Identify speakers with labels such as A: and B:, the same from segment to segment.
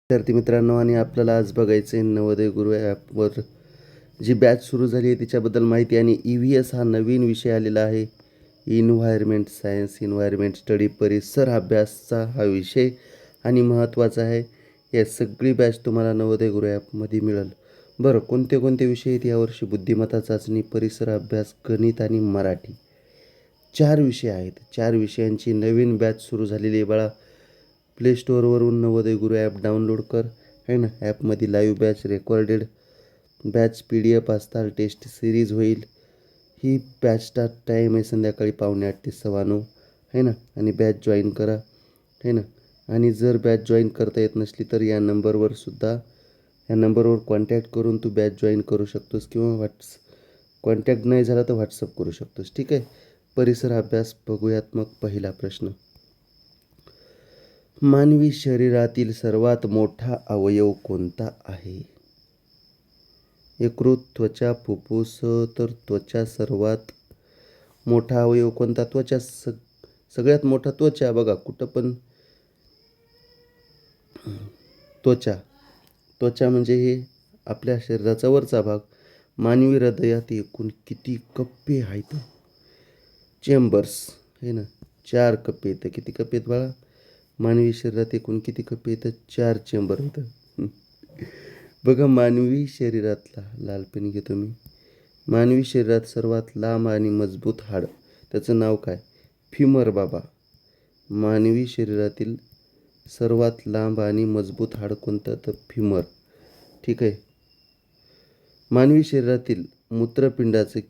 A: विद्यार्थी मित्रांनो, आणि आपल्याला आज बघायचं आहे नवोदय गुरु ॲपवर जी बॅच सुरू झाली आहे तिच्याबद्दल माहिती. आणि EVS हा नवीन विषय आलेला आहे. इन्व्हायरमेंट सायन्स, इन्व्हायरमेंट स्टडी, परिसर अभ्यासचा हा विषय आणि महत्त्वाचा आहे. या सगळी बॅच तुम्हाला नवोदय गुरु ॲपमध्ये मिळेल. बरं, कोणते कोणते विषय आहेत यावर्षी? बुद्धिमत्ता चाचणी, परिसर अभ्यास, गणित आणि मराठी. 4 विषय आहेत. 4 विषयांची नवीन बॅच सुरू झालेली आहे बाळा. प्ले स्टोअरवरून नवोदय गुरु ॲप डाउनलोड कर, आहे ना. ॲपमध्ये live batch, recorded batch, PDF असतात, टेस्ट सिरीज होईल. ही बॅचचा टाईम आहे संध्याकाळी 8:45 ते 9:15, आहे ना. आणि बॅच जॉईन करा, आहे ना. आणि जर बॅच जॉईन करता येत नसली तर या नंबरवर कॉन्टॅक्ट करून तू बॅच जॉईन करू शकतोस, किंवा कॉन्टॅक्ट नाही झाला तर व्हॉट्सअप करू शकतोस, ठीक आहे. परिसर अभ्यास बघूयात. मग पहिला प्रश्न, मानवी शरीरातील सर्वात मोठा अवयव कोणता आहे? यकृत, त्वचा, फुफ्फुस. तर त्वचा सर्वात मोठा अवयव कोणता? त्वचा. सगळ्यात मोठा त्वचा. बघा कुठं पण त्वचा म्हणजे हे आपल्या शरीराचा वरचा भाग. मानवी हृदयात एकूण किती कप्पे आहेत? चेंबर्स, आहे ना. 4 कप्पे येतं. किती कप्पे आहेत बाळा? मानवी शरीरात एकूण किती कप्पे येतं? 4 चेंबर येतं. बघा, मानवी शरीरातला लाल पेन घेतो मी. मानवी शरीरात सर्वात लांब आणि मजबूत हाड, त्याचं नाव काय? फिमर बाबा. मानवी शरीरातील सर्वात लांब आणि मजबूत हाड कोणतं? तर फिमर, ठीक आहे. मानवी शरीरातील मूत्रपिंडाचे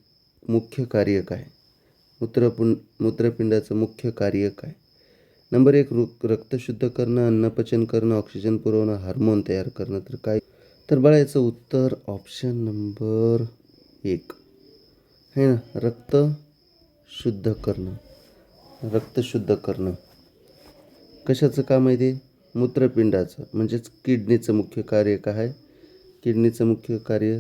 A: मुख्य कार्य काय? मूत्रपिंडाचं मुख्य कार्य काय? नंबर 1, रक्त शुद्ध करणं, अन्नपचन करणं, ऑक्सिजन पुरवणं, हार्मोन तयार करणं. तर काय? तर बाळा याचं उत्तर ऑप्शन नंबर 1 आहे ना, रक्त शुद्ध करणं. रक्त शुद्ध करणं कशाचं काम आहे ते? मूत्रपिंडाचं, म्हणजेच किडनीचं मुख्य कार्य काय आहे? किडनीचं मुख्य कार्य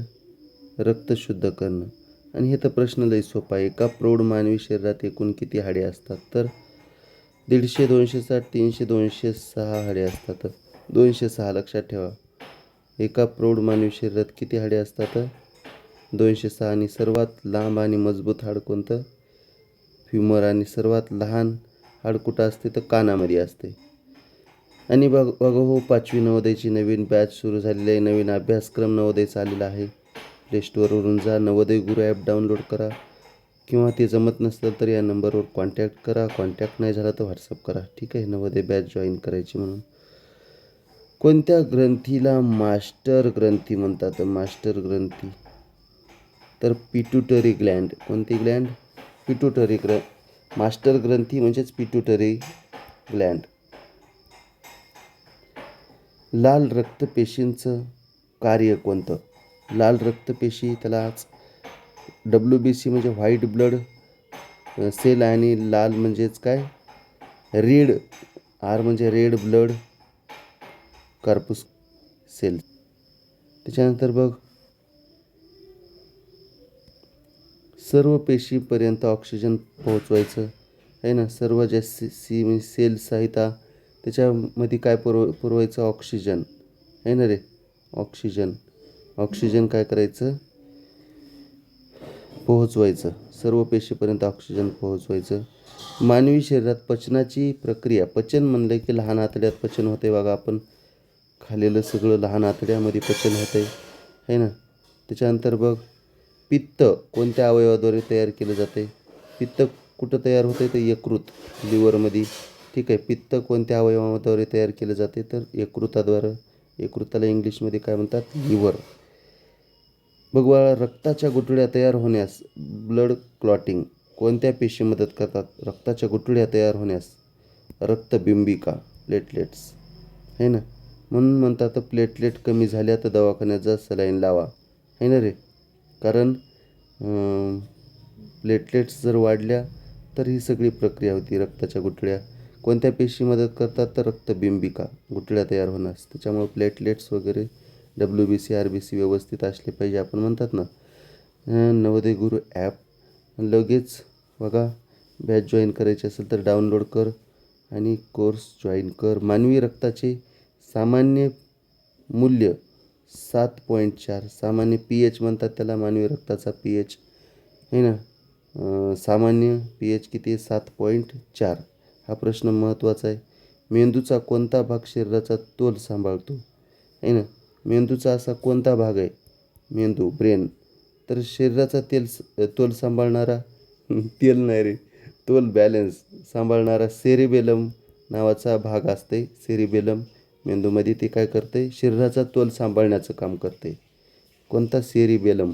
A: रक्त शुद्ध करणं. आणि हे तर प्रश्न लई सोपा आहे. एका प्रौढ मानवी शरीरात एकूण किती हाडे असतात? तर 150, 260, 300, 206 हाडे असतात. 206 लक्षात ठेवा. एका प्रौढ मानवी शरीरात किती हाडे असतात? 206. आणि सर्वात लांब आणि मजबूत हाड कोणतं? फ्युमर. आणि सर्वात लहान हाड कुठं असते? तर कानामध्ये असते. आणि बघा हो, 5वी नवोदयची नवीन बॅच सुरू झालेली आहे. नवीन अभ्यासक्रम नवोदयचा आलेला आहे. प्ले स्टोअरवरून जा, नवोदय गुरु ॲप डाउनलोड करा, किंवा ते जमत नसलं तर या नंबरवर कॉन्टॅक्ट करा. कॉन्टॅक्ट नाही झाला तर व्हॉट्सअप करा, ठीक आहे. नवोदय बॅच जॉईन करायची म्हणून. कोणत्या ग्रंथीला मास्टर ग्रंथी म्हणतात? मास्टर ग्रंथी. तर पिट्युटरी ग्लँड. कोणती ग्लँड? पिट्युटरी मास्टर ग्रंथी म्हणजेच पिट्युटरी ग्लँड. लाल रक्तपेशींचं कार्य कोणतं? लाल रक्तपेशी, त्यालाच WBC म्हणजे व्हाईट ब्लड सेल, आणि लाल म्हणजेच काय? रेड. R म्हणजे रेड ब्लड कार्पुस सेल. त्याच्यानंतर बघ, सर्व पेशीपर्यंत ऑक्सिजन पोहोचवायचं आहे ना. सर्व ज्या सेल्स आहेत त्याच्यामध्ये काय पुरवायचं? ऑक्सिजन, आहे ना रे. ऑक्सिजन काय करायचं? पोहोचवायचं. सर्व पेशीपर्यंत ऑक्सिजन पोहोचवायचं. मानवी शरीरात पचनाची प्रक्रिया, पचन म्हणलं की लहान आतड्यात पचन होते बघा. आपण खाल्लेलं सगळं लहान आतड्यामध्ये पचन होते, आहे ना. त्याच्यानंतर बघ, पित्त कोणत्या अवयवाद्वारे तयार केलं जाते? पित्त कुठं तयार होते? तर यकृत, लिव्हरमध्ये, ठीक आहे. पित्त कोणत्या अवयवाद्वारे तयार केलं जाते? तर यकृताद्वारे. यकृताला इंग्लिशमध्ये काय म्हणतात? लिव्हर. बघ बाळा, रक्ताच्या गुठळ्या तयार होण्यास, ब्लड क्लॉटिंग, कोणत्या पेशी मदत करतात? रक्ताच्या गुठळ्या तयार होण्यास रक्तबिंबिका, प्लेटलेट्स, आहे ना. म्हणून म्हणतात प्लेटलेट कमी झाल्या तर दवाखान्यात जा, सलाईन लावा, आहे ना रे. कारण प्लेटलेट्स जर वाढल्या तर ही सगळी प्रक्रिया होती. रक्ताच्या गुठळ्या कोणत्या पेशी मदत करतात? तर रक्तबिंबिका, गुठळ्या तयार होण्यास. त्याच्यामुळे प्लेटलेट्स वगैरे WBC RBC व्यवस्थित असले पाहिजे, आपण म्हणतात ना. नवोदय गुरु ॲप लगेच बघा, बॅच जॉईन करायची असेल तर डाउनलोड कर आणि कोर्स जॉईन कर. मानवी रक्ताचे सामान्य मूल्य 7.4. सामान्य pH म्हणतात त्याला, मानवी रक्ताचा pH आहे ना. सामान्य pH किती आहे? 7.4. हा प्रश्न महत्त्वाचा आहे. मेंदूचा कोणता भाग शरीराचा तोल सांभाळतो? आहे ना. मेंदूचा असा कोणता भाग आहे? मेंदू, ब्रेन. तर शरीराचा तोल सांभाळणारा तेल नाही रे, तोल बॅलन्स सांभाळणारा सेरिबेलम नावाचा भाग असते. सेरिबेलम मेंदूमध्ये ते काय करते? शरीराचा तोल सांभाळण्याचं काम करते. कोणता? सेरिबेलम.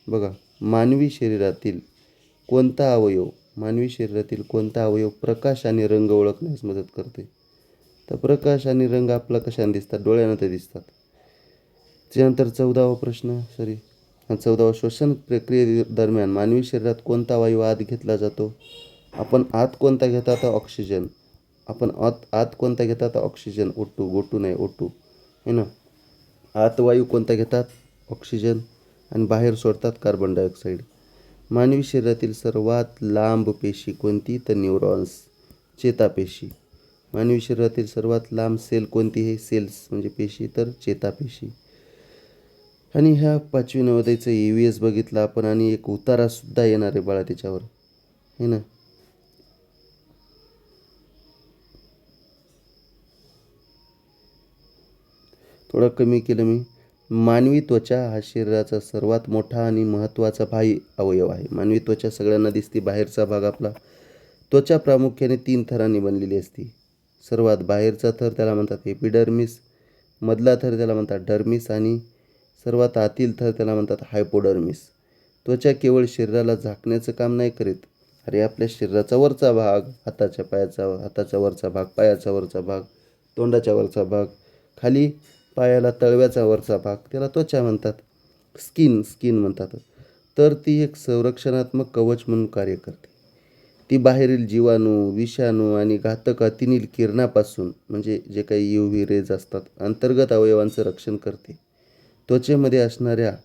A: बघा, मानवी शरीरातील कोणता अवयव प्रकाश आणि रंग ओळखण्यास मदत करते? तर प्रकाश आणि रंग आपला कशाने दिसतात? डोळ्यानं तर दिसतात. त्यानंतर 14वा प्रश्न, 14वा, श्वसन प्रक्रियेदरम्यान मानवी शरीरात कोणता वायू आत घेतला जातो? आपण आत कोणता घेतात? ऑक्सिजन. आत कोणता घेतात? ऑक्सिजन. O2 नाही, O2 आहे ना. आत वायू कोणता घेतात? ऑक्सिजन. आणि बाहेर सोडतात कार्बन डायऑक्साईड. मानवी शरीरातील सर्वात लांब पेशी कोणती? तर न्यूरॉन्स, चेतापेशी. मानवी शरीरातील सर्वात लांब सेल कोणती आहे? सेल्स म्हणजे पेशी, तर चेतापेशी. आणि ह्या 5वी नवोदयचं EVS बघितलं आपण, आणि एक उतारासुद्धा येणार आहे बाळा त्याच्यावर, है ना. थोडं कमी केलं मी. मानवी त्वचा हा शरीराचा सर्वात मोठा आणि महत्त्वाचा बाह्य अवयव आहे. मानवी त्वचा सगळ्यांना दिसते, बाहेरचा भाग आपला. त्वचा प्रामुख्याने 3 थरांनी बनलेली असते. सर्वात बाहेरचा थर त्याला म्हणतात एपिडर्मिस, मधला थर त्याला म्हणतात डर्मिस, आणि सर्वात आतील थर त्याला म्हणतात हायपोडर्मिस. त्वचा केवळ शरीराला झाकण्याचं काम नाही करीत. अरे, आपल्या शरीराचा वरचा भाग, हाताचा वरचा भाग, पायाचा वरचा भाग, तोंडाच्या वरचा भाग, खाली पायाला तळव्याचा वरचा भाग, त्याला त्वचा म्हणतात. स्किन म्हणतात. तर ती एक संरक्षणात्मक कवच म्हणून कार्य करते. ती बाहेरील जीवाणू, विषाणू आणि घातक अतिनील किरणापासून, म्हणजे जे काही UV रेज असतात, अंतर्गत अवयवांचं रक्षण करते. त्वचेमध्ये असणाऱ्या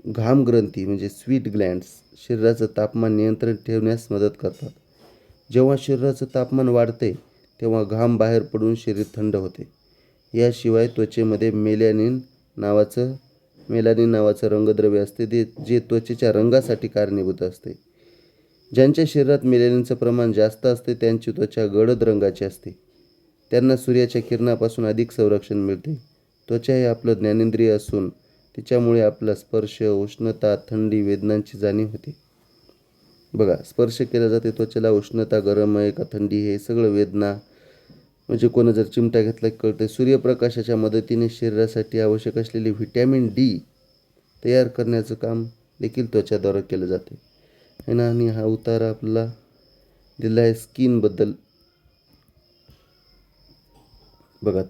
A: घामग्रंथी म्हणजे स्वीट ग्लँड्स शरीराचं तापमान नियंत्रित ठेवण्यास मदत करतात. जेव्हा शरीराचं तापमान वाढते तेव्हा घाम बाहेर पडून शरीर थंड होते. याशिवाय त्वचेमध्ये मेलॅनिन नावाचं रंगद्रव्य असते, जे त्वचेच्या रंगासाठी कारणीभूत असते. ज्यांच्या शरीरात मेलॅनिनचं प्रमाण जास्त असते त्यांची त्वचा गडद रंगाची असते. त्यांना सूर्याच्या किरणापासून अधिक संरक्षण मिळते. त्वचा हे आपलं ज्ञानेंद्रिय असून तिच्यामुळे आपला स्पर्श, उष्णता, थंडी, वेदनांची जाणीव होते. बघा, स्पर्श केला जाते त्वचेला, उष्णता, गरम आहे का थंडी, हे सगळं वेदना, म्हणजे कोणी जर चिमटा घेतला की कळते. सूर्यप्रकाशाच्या मदतीने शरीरासाठी आवश्यक असलेले व्हिटॅमिन D तयार करण्याचं काम देखील त्वचाद्वारे केलं जाते, है ना. आणि हा उतारा आपल्याला दिला आहे स्किनबद्दल. बघा,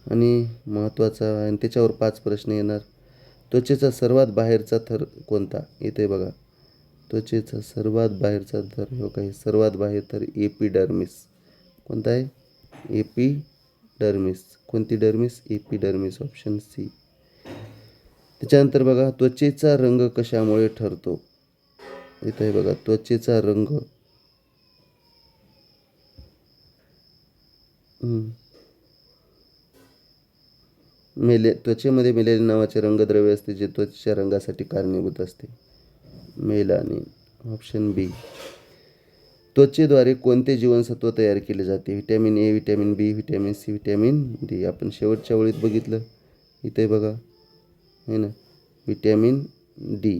A: आणि महत्त्वाचा, आणि त्याच्यावर 5 प्रश्न येणार. त्वचेचा सर्वात बाहेरचा थर कोणता? इथे बघा, त्वचेचा सर्वात बाहेरचा थर हो काही, सर्वात बाहेर थर एपिडर्मिस. कोणता आहे? एपिडर्मिस. कोणती डर्मिस? एपिडर्मिस. Option C. त्याच्यानंतर बघा, त्वचेचा रंग कशामुळे ठरतो? इथे आहे बघा, त्वचेचा रंग त्वचेमध्ये मेलॅनिन नावाचे रंगद्रव्य असते, जे त्वचेच्या रंगासाठी कारणीभूत असते. मेलानिन. Option B. त्वचेद्वारे कोणते जीवनसत्व तयार केले जाते? Vitamin A, vitamin B, vitamin C, vitamin D. आपण शेवटच्या ओळीत बघितलं, इथे बघा, है ना, व्हिटॅमिन D.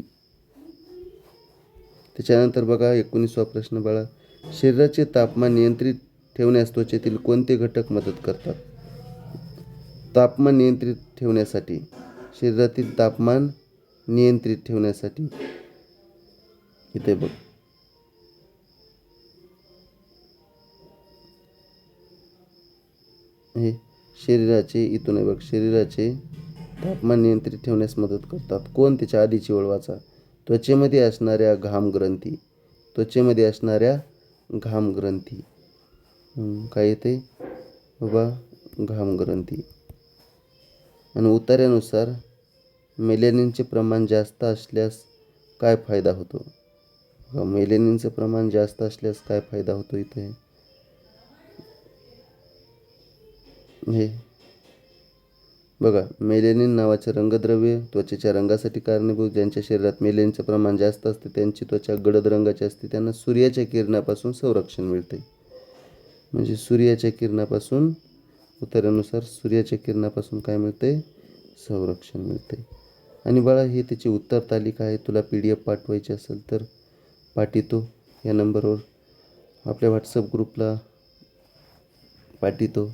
A: त्याच्यानंतर बघा 19वा प्रश्न बाळा, शरीराचे तापमान नियंत्रित ठेवण्यास त्वचेतील कोणते घटक मदत करतात? तापमान नियंत्रित ठेवण्यासाठी, शरीरातील तापमान नियंत्रित ठेवण्यासाठी, इथे बघ, हे इथून आहे बघ, शरीराचे तापमान नियंत्रित ठेवण्यास मदत करतात. कोण? त्याच्या आधीची ओळ वाचा. त्वचेमध्ये असणाऱ्या घामग्रंथी. काय येते बाबा? घामग्रंथी. आणि उतार्यानुसार मेलॅनिनचे प्रमाण जास्त असल्यास काय फायदा होतो? मेलॅनिनचं प्रमाण जास्त असल्यास काय फायदा होतो? इथे हे बघा, मेलेनिन नावाचे रंगद्रव्य त्वचेच्या रंगासाठी कारणीभूत. ज्यांच्या शरीरात मेलेनिनचं प्रमाण जास्त असते त्यांची त्वचा गडद रंगाची असते. त्यांना सूर्याच्या किरणापासून संरक्षण मिळते. म्हणजे सूर्याच्या किरणापासून, उत्तरानुसार सूर्याच्या किरणापासून काय मिळते? संरक्षण मिळते. आणि बाळा, ही त्याची उत्तर तालिका आहे. तुला PDF पाठवायची असेल तर पाठवतो या नंबरवर, आपल्या व्हॉट्सअप ग्रुपला पाठवतो.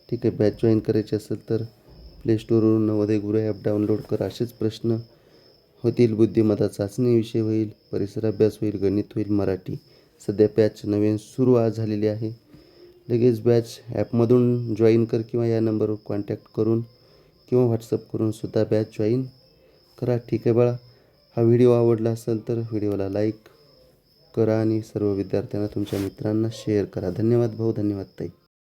A: ठीक आहे. बॅच जॉईन करायची असेल तर प्ले स्टोअरवरून नवोदय गुरु ॲप डाउनलोड कर. असेच प्रश्न होतील, बुद्धिमत्ता चाचणी विषय होईल, परिसर अभ्यास होईल, गणित होईल, मराठी. सध्या बॅच नवीन सुरू झालेली आहे. लगेच बॅच ॲपमधून जॉईन कर किंवा या नंबरवर कॉन्टॅक्ट करून किंवा व्हॉट्सअप करून सुद्धा बॅच जॉईन करा. ठीक आहे बाळा. हा व्हिडिओ आवडला असेल तर व्हिडिओला लाईक करा आणि सर्व विद्यार्थ्यांना, तुमच्या मित्रांना शेअर करा. धन्यवाद भाऊ, धन्यवाद ताई.